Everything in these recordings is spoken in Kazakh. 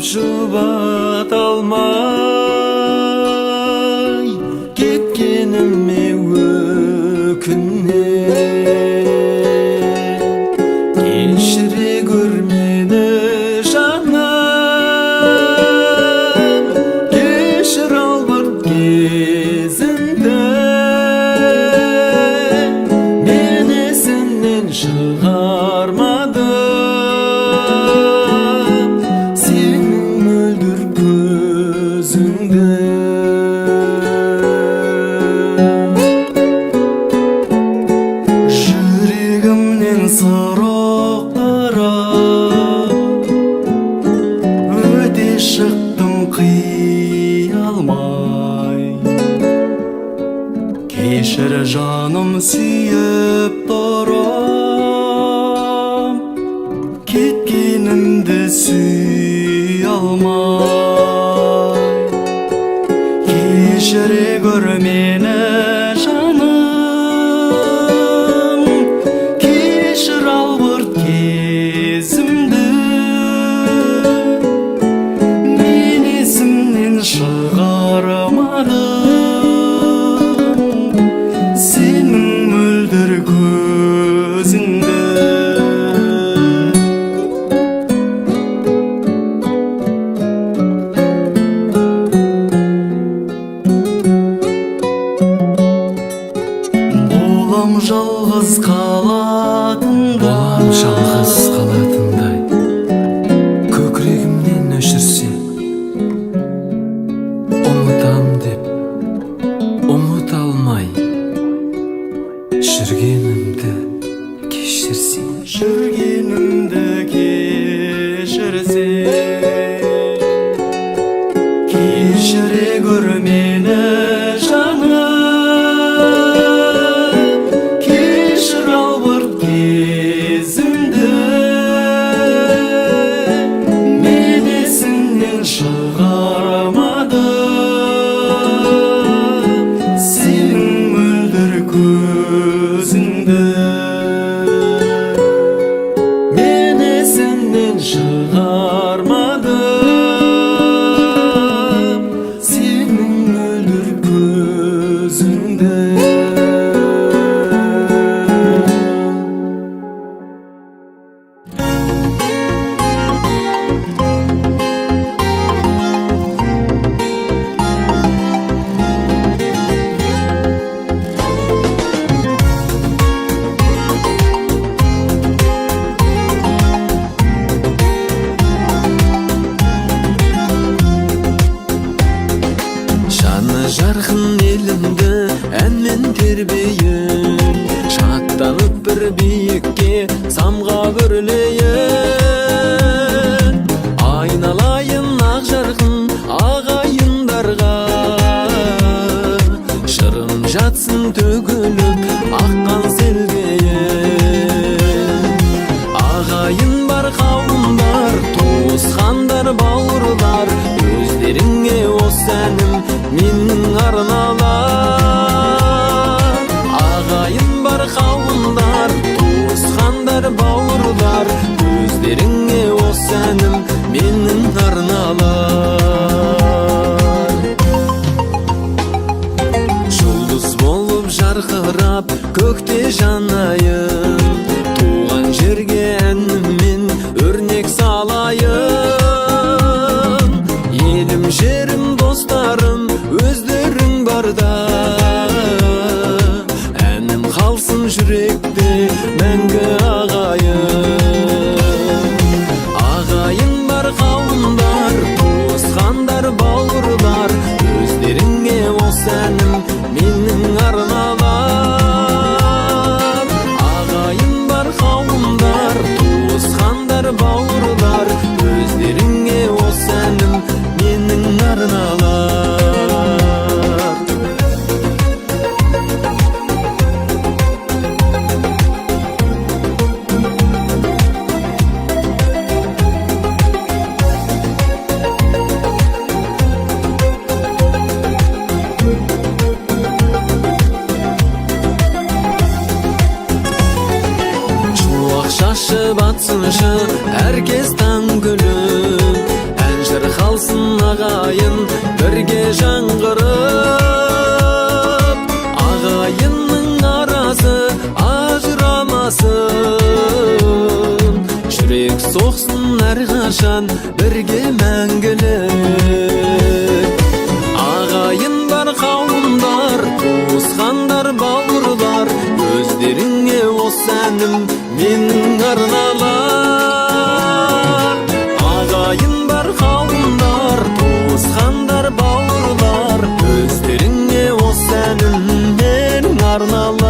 жұбата алмай кеткеніме өкінем. Кешіре көр мені жаным, кешір ал бір кезіңді. Мен есімнен шығармадым жүрегімнен сұрақтара өте шықтым қиялмай. Кешір жаным, сүйіп тұрам, кеткенімді сүй алмай. Кешіре көр мені жаным, кешір ал бір кезімді. Мен есімнен шығармадым сенің мөлдір көзіңді. Болам жалғыз қалатындай, көкірегімнен өшірсең, ұмытам деп ұмыта алмай, жүргенімді кешірсең, кешіре көр мені жаным, кешір ал бір кезімді. Мен есімнен шығармадым сенің мөлдір көзіңді. Мен есімнен шығармадым сенің мөлдір көзіңді. Жаны жарқын елімді әнмен тербейін, шаттанып бір биікке самғап өрлейін. Айналайын ақ жарқын ағайындарға, шырым жатсын төгіліп аққан селдейін. Ағайын бар, қауым бар, туысқандар, бауырлар, өздеріңе осы әнім менің арналар. Ағайын бар, қауымдар, туысқандар, бауырлар, өздеріңе осы әнім менің арналар. Жұлдыз болып жарқырап көкте жанайын, туған жерге әніммен өрнек салайын. Елім, жерім, достарым, өздерің барда, әнім қалсын жүректе мәңгі ағайын. Ағайын бар, қауымдар, туысқандар, бауырлар, өздеріңе осы әнім менің арналар. Ағайын бар, қауымдар, туысқандар, бауырлар, өздеріңе осы әнім менің арналар. қалсын ағайын бірге жаңғырып, ағайынның арасы ажырамасын, жүрек соқсын әрқашан бірге мәңгілік. Ағайын бар қауымдар, туысқандар бауырлар, өздеріңе осы әнім менің арналар. Ағайын бар қауымдар, туысқандар бауырлар, өздеріңе осы әнім менің арналар.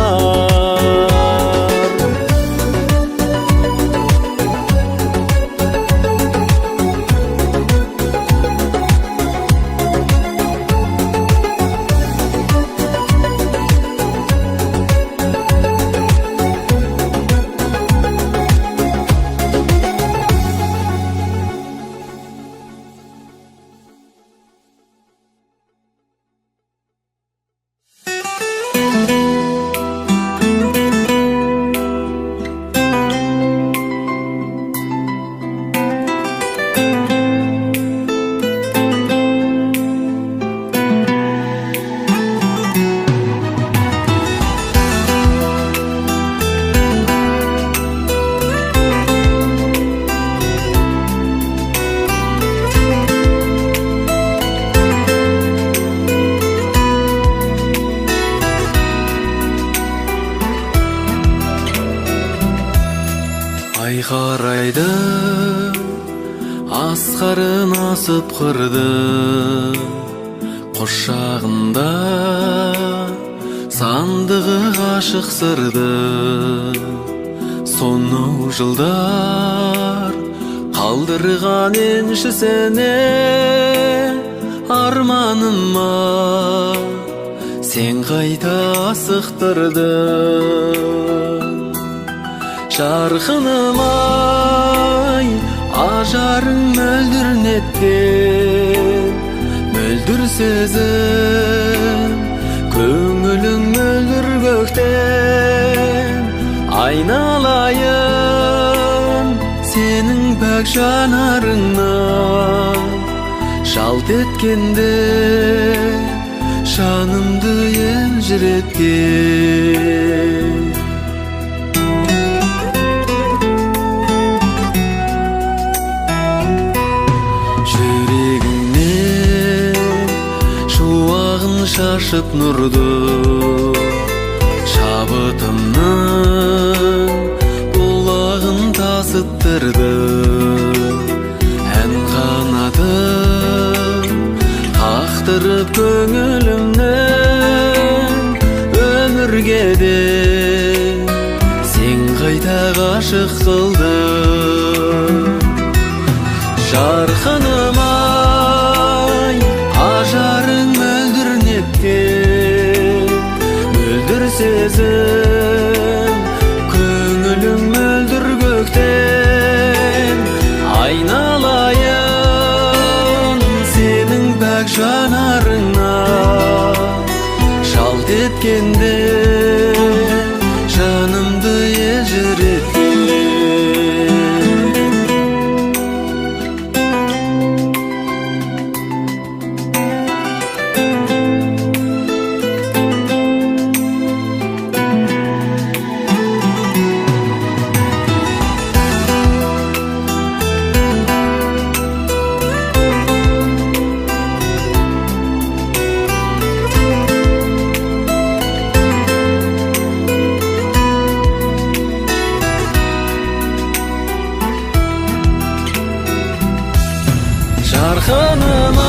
Ай қарайды, асқарын асып қырды, құшағында сандығы ғашық сырды. Сонау жылдар қалдырған еншісіне, арманыма сен қайта асықтырдың. Жарқыным-ай, ажарың мөлдір неткен, мөлдір сезім, көңілің мөлдір көктен. Айналайын сенің пәк жанарыңнан, жалт еткенде жанымды елжіреткен. Шашып нұрды, шабытымның бұлағын тасыттырды. Ән қанатым қақтырып көңілімнің, өмірге де сен қайта ғашық қылдың. Жарқыным-ай, ажарың мөлдір сезім, көңілің мөлдір көктен. Айналайын сенің пәк жанарыңа, жалт еткенде жанымды елжіреткен.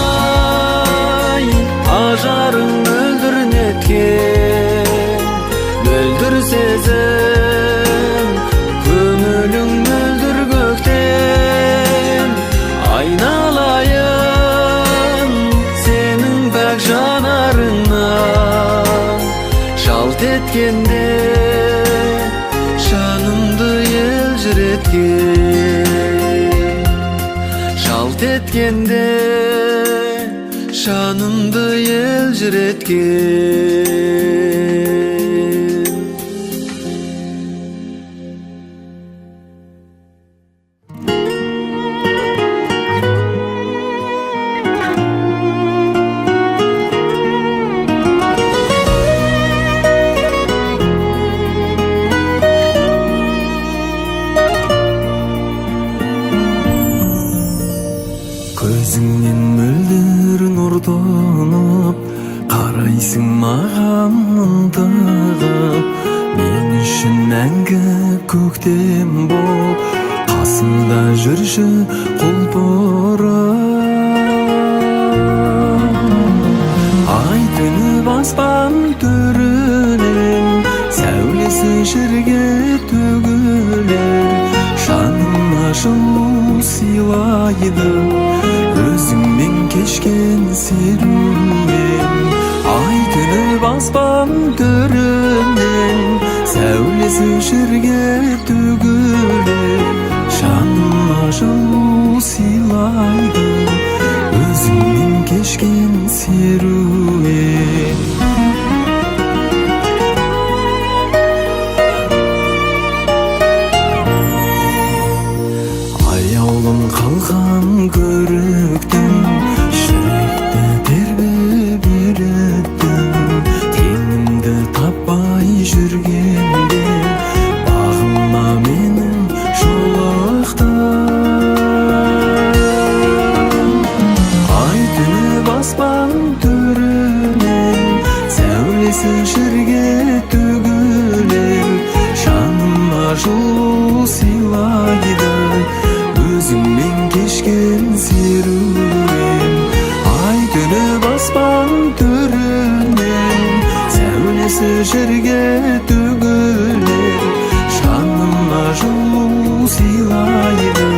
Жарқыным-ай, ажарың мөлдір неткен, мөлдір сезім, көңілің мөлдір көктен. Айналайын сенің пәк жанарыңнан, жалт еткенде жанымды елжіреткен. Жалт еткенде жанымды елжіреткен. Сенсің маған ынтығып, мен үшін мәңгі көктем бол. Қасымда жүрші құлпырып. Ай төніп аспан төрінен, сәулесі жерге төгілер. Жаныма жылу сыйлайды, өзіңмен кешкен серуен. Ай төніп аспан төрінен, сәулесі жерге төгілер. Жаныма жылу сыйлайды, өзіңмен кешкен серуен. Аяулым қалған көріктің, жүректі тербеп үйреттің. Теңімді таппай жүргенде, бағыма менің жолықтың. Ай төніп аспан төрінен, сәулесі жерге төгілер. Жаныма жылу сыйлайды, өзіңмен кешкен серуен. Ай төніп аспан төрінен, сәулесі жерге төгілер. Жаныма жылу сыйлайды,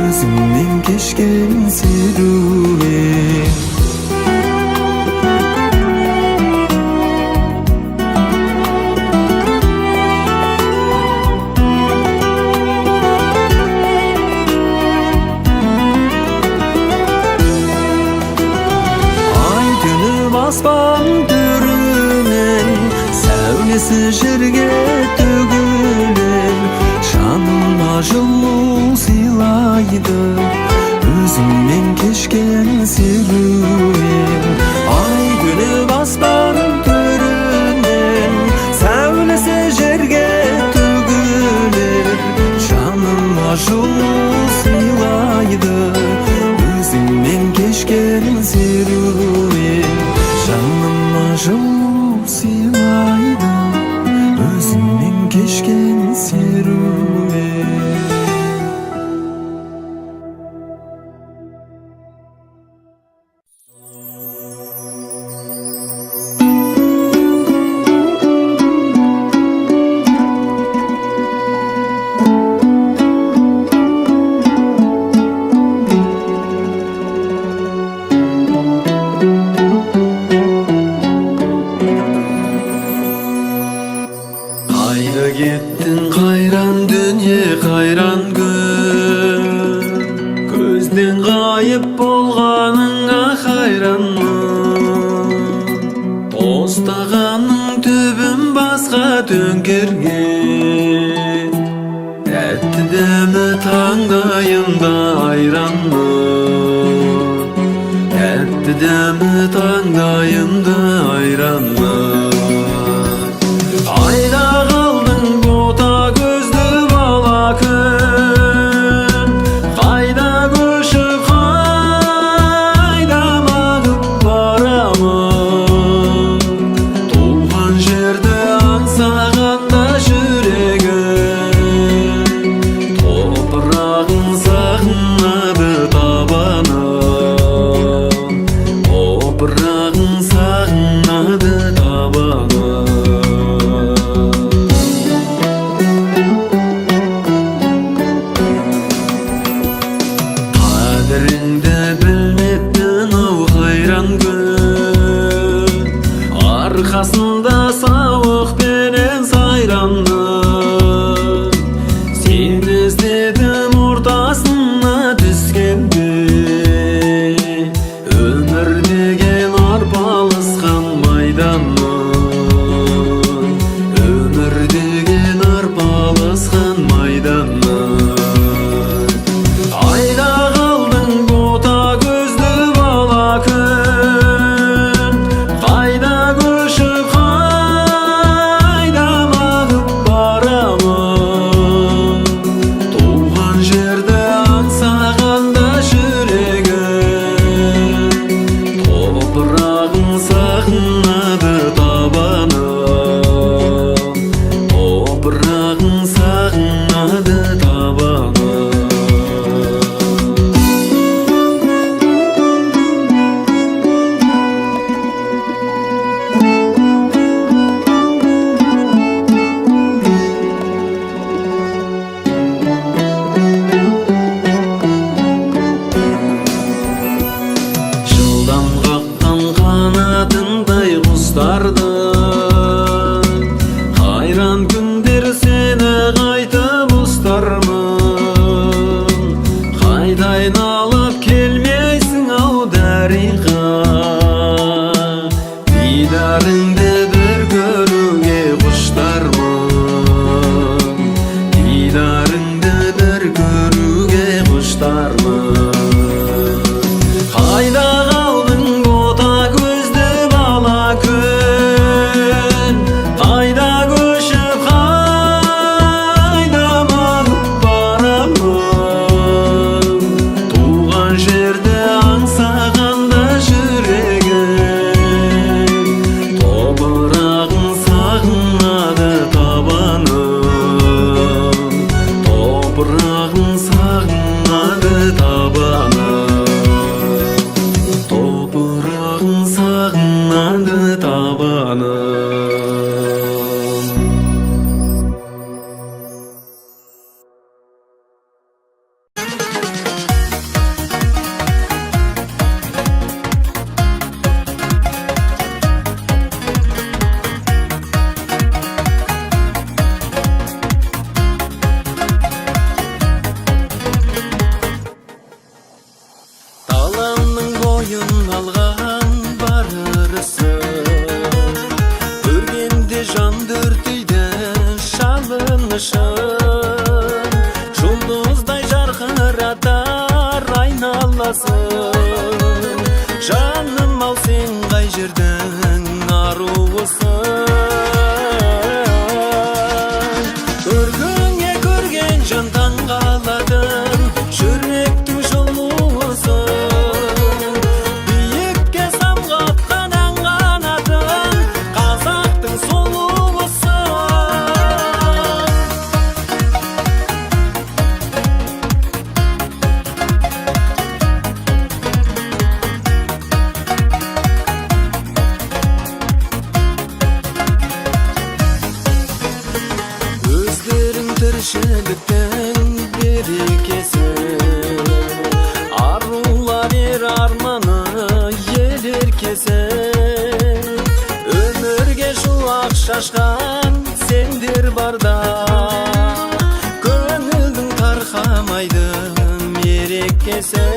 өзіңмен кешкен серуен. Аспан төрінен, сәулесі жерге төгілер. Жаныма жылу сыйлайды, өзіңмен кешкен серуен. Ай төніп аспан төрінен, сәулесі жерге төгілер. Жаныма жылу сыйлайды, өзіңмен кешкен серуен. Жаныма жылу сыйлайды, өзіңмен кешкен серуен. Қайда кеттің қайран дүние, қайран күн? Көзден ғайып болғаныңа қайранмын. Тостағанның түбін басқа төңкерген, тәтті дәмі таңдайымда айранмын. Тәтті дәмі таңдайымда айранмын. Қайда қалдың бота көзді бала күн? Қайда көшіп, қайда мағып барамын? Туған жерді аңсағанда жүрегім, топырағын сағынады табаным. Топырағын сағынады табаным. құштарды. Қайран күндер сені қайтып ұстармын, қайта айналып келмейсің ау дариға. Дидарыңды бір көруге құштармын, дидарыңды бір көруге құштармын. Қайда қалдың бота көзді бала күн, қайда көшіп қайда манып барамын. Туған жерді аңсағанда жүрегім, топырағын сағынады табаным, топырағын сағынады табаным, топырағын сағынады табаным. Таламның бойын алған бар ырысын, көргенде жанды өртейді шалынышын. Жұлдыздай жарқыратар айналасын, жаным ау сен қай жердің аруысың. Көргіңе көрген жан таңғаладың, жүректің жылуысың. Биікке самғатқан ән қанатын, қазақтың сұлуысың. Өздерің тіршіліктің берекесі, арулар ер арманы ел еркесі. Өмірге шуақ шашқан сендер барда, көңілдің тарқамайды мерекесі.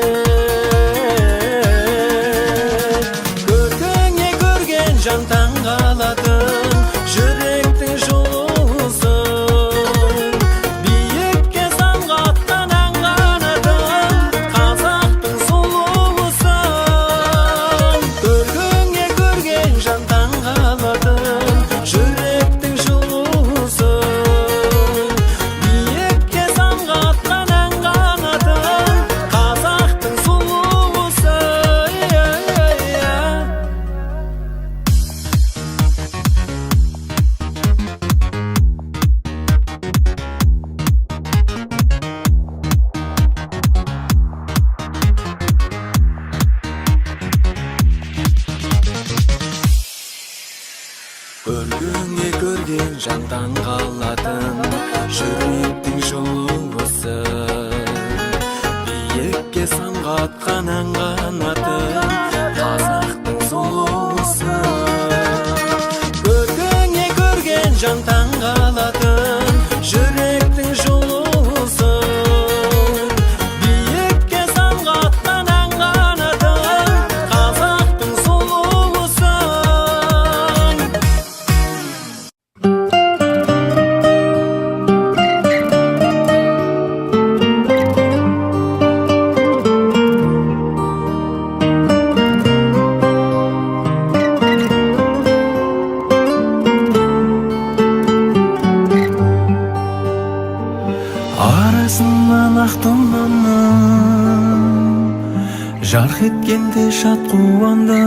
Көркіңе көрген жан таңғалатын, жүректің жылуысың. Биікке самғатқан ән қанатын, қазақтың сұлуысың. Көркіңе көрген жан таңғалатын, жүректің жылуысың. Биікке самғатқан ән қанатын, қазақтың сұлуысың. Көргіңе көрген жан таңғалатын, жүректің жылуысың. Биікке самғатқан ән қанатын, қазақтың сұлуысың. Көргіңе көрген жан таңғалатын, жүректің жылуысың. Биікке самғатқан ән қанатын, қазақтың сұлуысың. Арасынан ақ тұманның жарқ еткенде шат қуанды,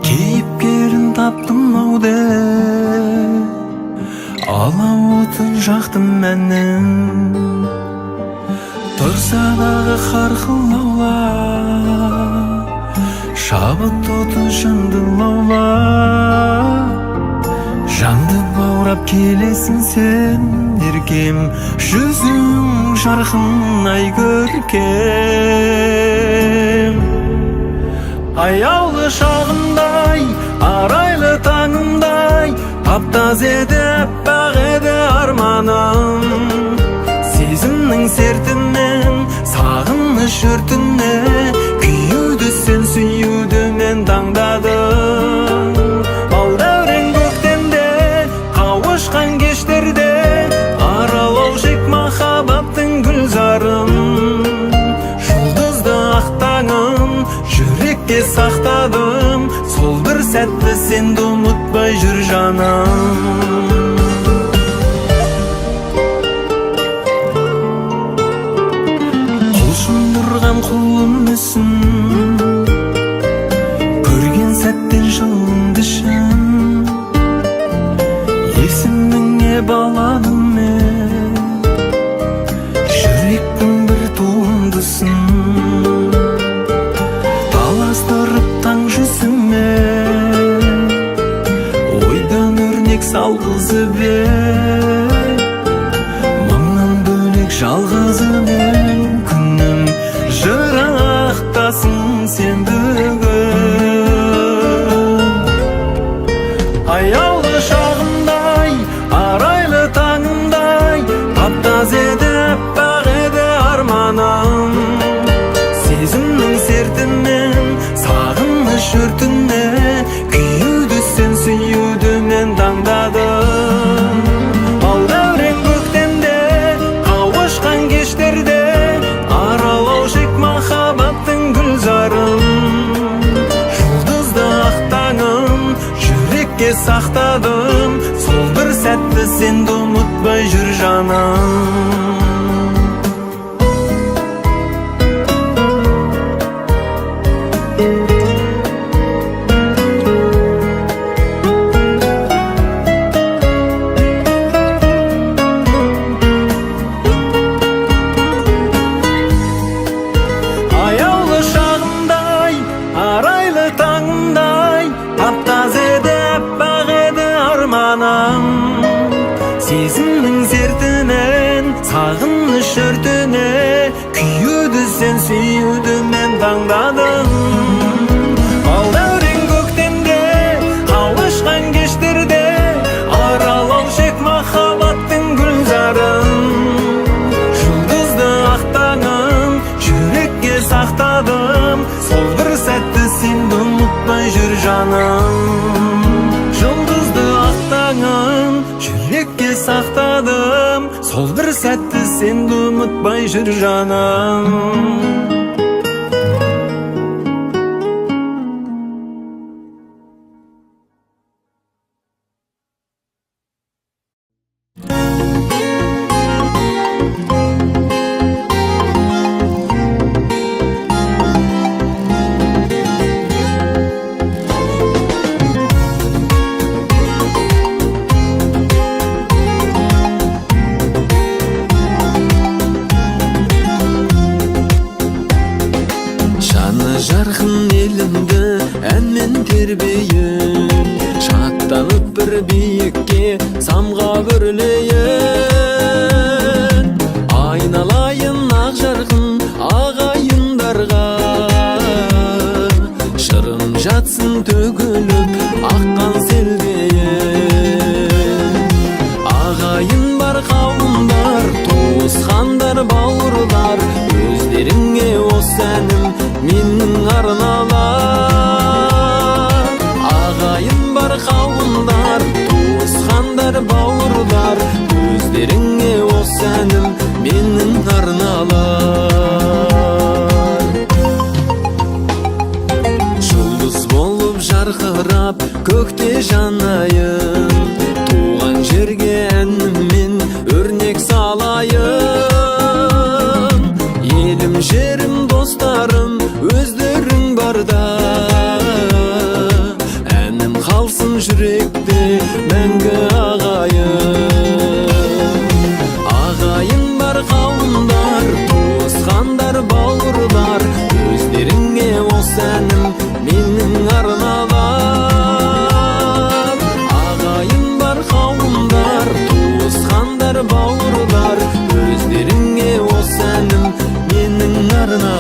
кейіпкерін таптым ау деп, алауытын жақтым мәннің. Тұрса дағы қарқыл аула, шабыт оты жанды лаула. Жанды баурап келесің сен еркем, жүзің жарқын ай көркем. Аяулы шағымдай таптаз еді аппақ еді арманым, сезімнің сертінен сағыныш өртіне күйеуді сен сүюді мен таңдадым. Балдәурен көктемде қауышқан кештерде аралау жек махаббаттың гүлзарын, жұлдызды ақтаңын жүрекке сақтадым, сол бір сәтті сенді ұмытпай жүр жаным. Құлшындырған құлымысың, көрген сәттен жылынды шын, есіміңе баладым мен, жүректің бір туындысын, таластырып таң жүзіме, ойдан өрнек салғызып мыңнан бөлек жалғызымен күнім жырақтасың сен бүгін. Аяулы шағымдай, арайлы таңымдай, таптаз еді аппақ еді арманым, сезімнің сертінен сағыныш өртіне күйеуді сен сүюді мен таңдадым. Балдәурен көктемде қауышқан кештерде аралау жек махаббаттың гүлзарын, жұлдызды ақтаңын жүрекке сақтадым, сол бір сәтті сенді ұмытпай жүр жаным. Аяулы шағымдай, арайлы таңымдай, таптаз еді аппақ еді арманым, сезімнің сертінен сағыныш өртіне күйеуді сен сүюді мен таңдадым. Балдәурен көктемде қауышқан кештерде аралау жек махаббаттың гүлзарын, жұлдызды ақтаңын жүрекке сақтадым, сол бір сәтті сенді ұмытпай жүр жаным. Жұлдызды ақтаңын жүрекке сақтадым, сол бір сәтті сенді ұмытпай жүр жаным. Жарқын елімді әнмен тербейін, шаттанып бір биікке самға өрлейін. Айналайын ақ жарқын ағайындарға, шырын жатсын төгіліп аққан селдейін. Ағайын бар қауымдар, туысқандар бауырлар, өздеріңе осы әнім менің арналар. Ағайын бар қауымдар, туысқандар бауырлар, өздеріңе осы әнім менің арналар. Жұлдыз болып жарқырап көкте жанайын, туған жерге әніммен өрнек салайын. Елім жерім достарым өздерің барда, әнім қалсын жүректе мәңгі ағайын. Ағайын бар қауымдар, туысқандар бауырлар, өздеріңе осы әнім менің арналар. Ағайын бар қауымдар, туысқандар бауырлар, өздеріңе осы әнім менің арналар.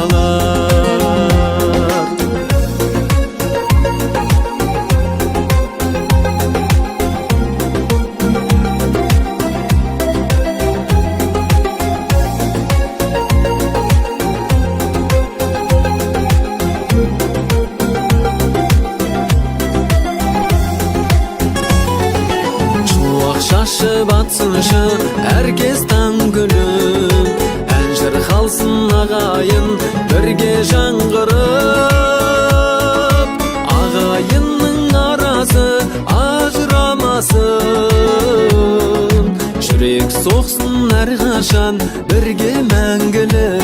Жакшы батсыншы herkes таң күлүп, әншір қалсын ағайын бірге жаңғырып. Ағайынның арасы ажырамасын, жүрек соқсын әрқашан бірге мәңгілік.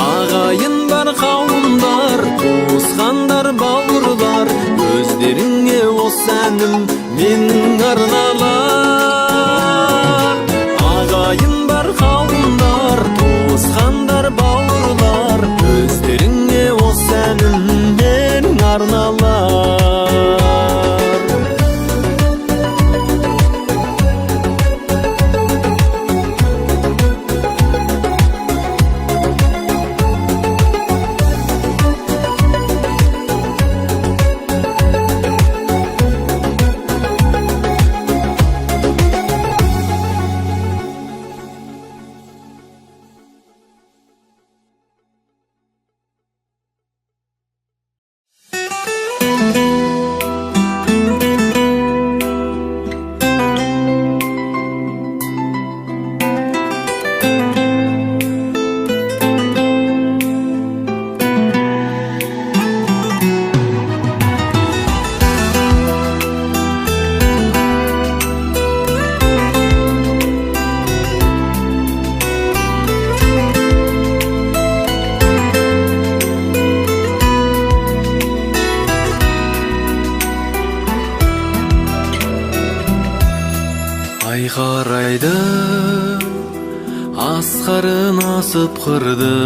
Ағайын бар қауымдар, туысқандар, бауырлар, өздеріңе осы әнім менің арналар. Ағайын бар қауымдар, туысқандар, бауырлар, өздеріңе осы әнім менің арналар. Ай қарайды, асқарын асып қырды,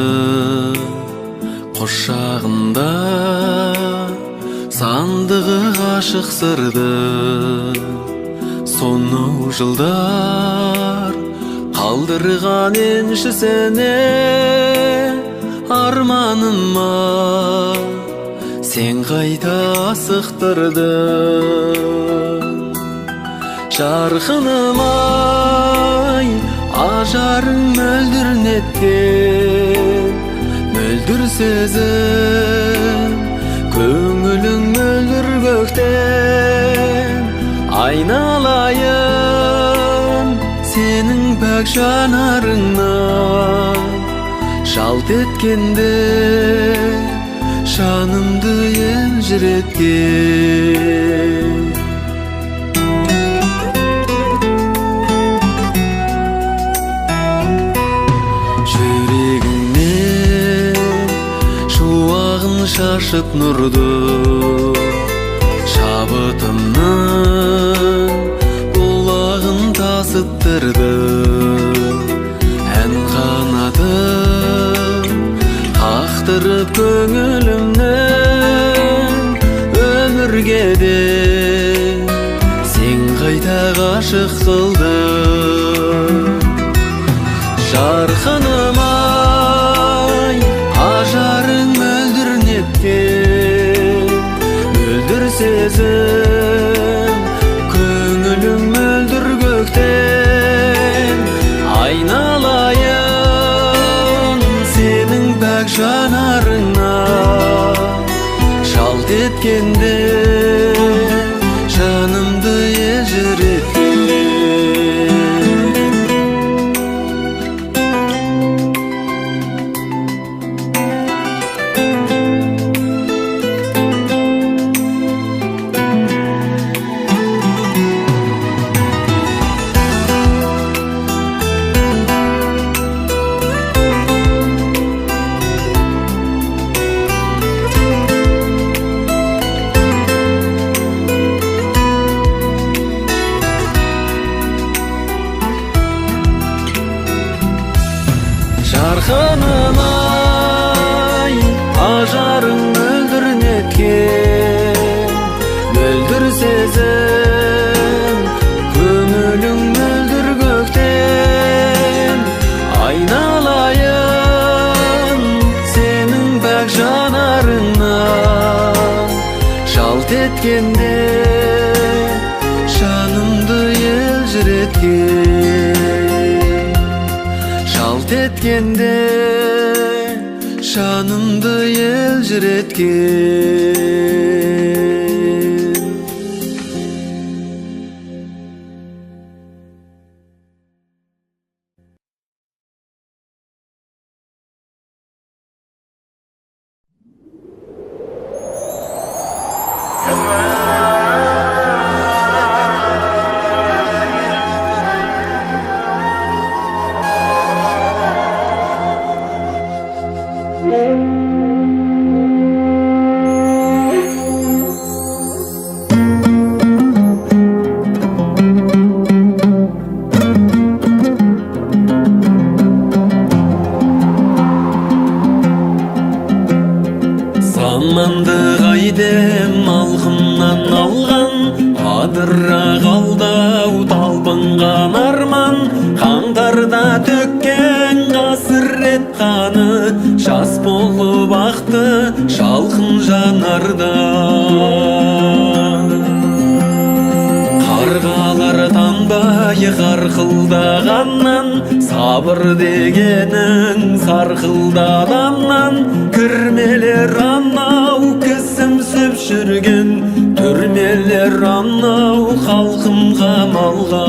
құшағында сандығы ғашық сырды. Сонау жылдар қалдырған еншісіне арманыма сен қайта асықтырдың. Жарқыным ай, ажарың мөлдір неткен, мөлдір сезім, көңілің мөлдір көктен. Айналайын сенің пәк жанарыңнан, жалт еткенде жанымды елжіреткен. Шашып нұрды, шабытымның бұлағын тасыттырды. Ән қанатын қақтырып көңілімнің, өмірге де сен қайта ғашық қылдың. Жарқыным ай, ажарың мөлдір сезім, көңілің мөлдір көктен. Айналайын сенің пәк жанарыңа, жалт еткенде жанымды елжіреткен. Жарқыным ай, ажарың мөлдір неткен, мөлдір сезім, көңілің мөлдір көктен. Айналайын сенің пәк жанарыңнан, жалт еткенде жанымды елжіреткен. Жалт еткенде жанымды елжіреткен. Заманды қайдем алқымнан алған, адыра қалдау талпынған арман. Қаңтарда төккен қасірет қаны, жас болып ақты жалқын жанарда. Қарғалар танбай қарқылдағаннан, сабыр дегенің сарқылдағаннан. Кірмелер анау кісімсіп жүрген, түрмелер анау халқым қамалған.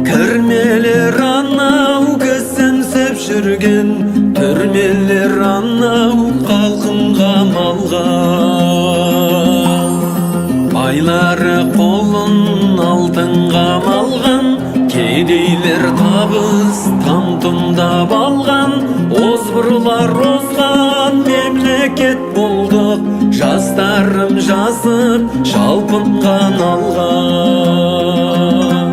Кірмелер анау кісімсіп жүрген, түрмелер анау халқым қамалған. Байлары қолын алтынға малған, кедейлер табыс там-тұмдап алған. Озбырлар озған мемлекет болдық, жастарым жазып жалпынған алған.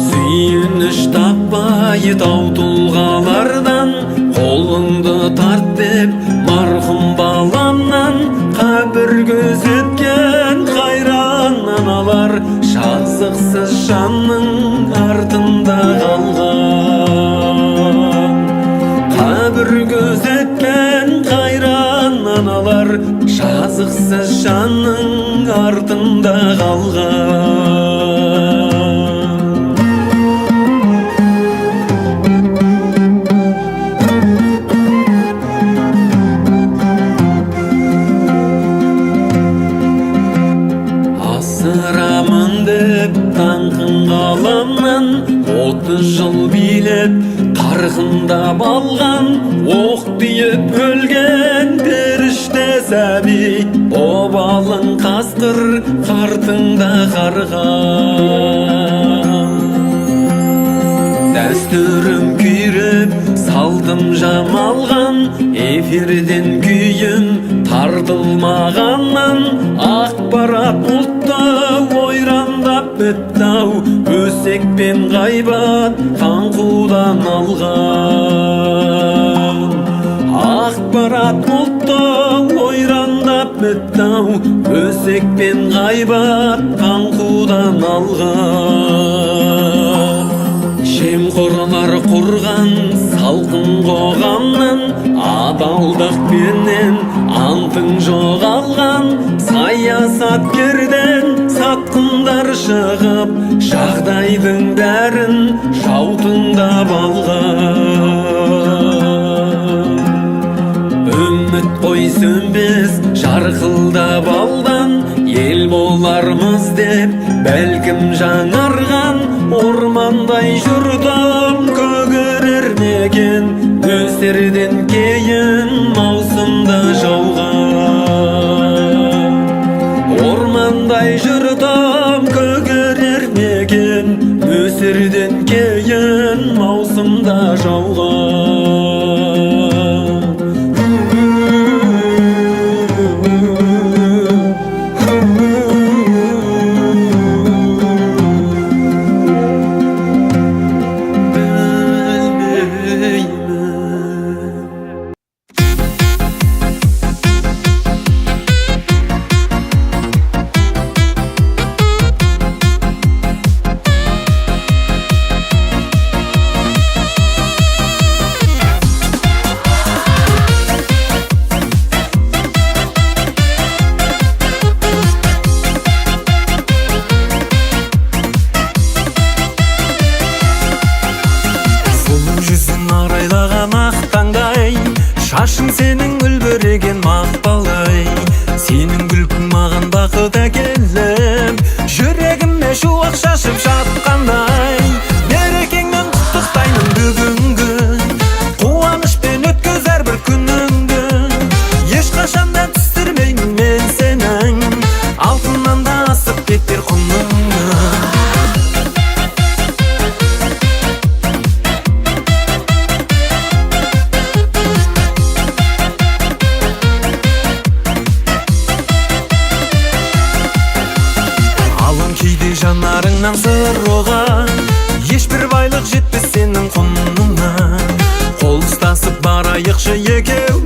Сүйініш таппай тау тұлғалардан, қолыңды тарт деп марқұм баламнан. Қабір көзеткен қайран аналар, жазықсыз жанның артында қалған. Қабір көзеткен қайран аналар, жазықсыз жанның артында қалған. Асырамын деп таңқын қаламнан, 30 жыл билеп қарқындап алған. Оқ тиіп өлген періште сәби, обалың қасқыр қартыңда қарған. Дәстүрім күйреп салтым жамалған, эфирден күйім тартылмағаннан. Ақпарат бұлтта ойрандап бітті-ау, өсек пен ғайбат қаңқудан алған. Ақпарат бұлтта ойрандап бітті-ау, өсек пен ғайбат қаңқудан алған. Жемқорлар құрған салқын қоғамнан, адалдық пенен антың жоғалған. Саясаткерден сатқындар шығып, жағдайдың бәрін жаутыңдап алған. Үміт қой сөнбес жарқылдап алдан, ел болармыз деп бәлкім жаңарған. Ормандай жүрдім көгерер мекен, өсерден кейін маусымда жауған. Ормандай жүрдім көгерер мекен, өсерден кейін маусымда жауған. Шашың сенің үлбіреген мақпалдай, сенің күлкің маған бақыт әкеліп, жүрегіме шуақ шашып жатқандай. Берекеңмен құттықтаймын бүгінгі, қуанышпен өткіз әрбір күніңді. Ешқашан да түсірмеймін мен сенің, алтыннан да асып кетер құныңды. барайықшы екеу